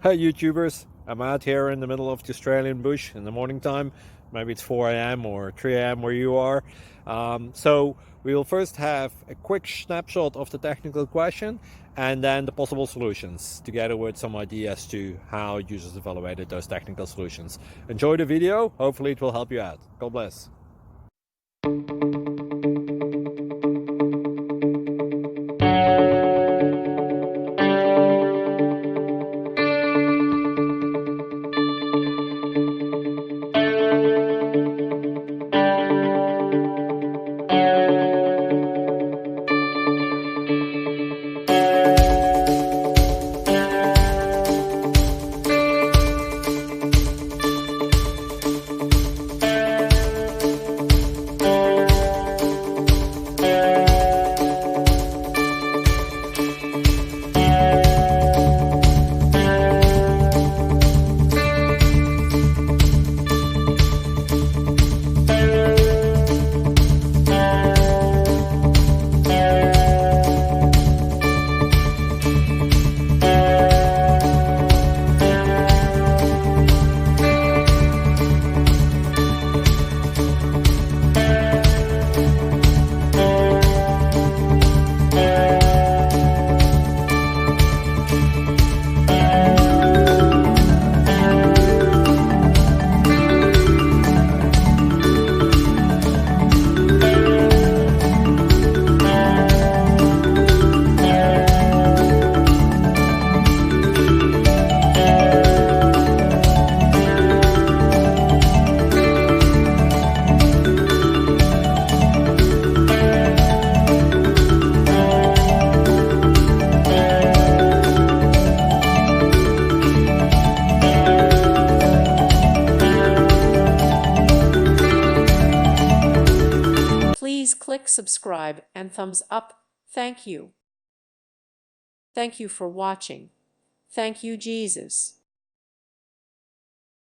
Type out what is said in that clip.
Hey YouTubers, I'm out here in the middle of the Australian bush in the morning time. Maybe it's 4 a.m. or 3 a.m. where you are. So we'll first have a quick snapshot of the technical question and then the possible solutions, together with some ideas to how users evaluated those technical solutions. Enjoy the video, hopefully it will help you out. God bless. Please click subscribe and thumbs up. Thank you. Thank you for watching. Thank you, Jesus.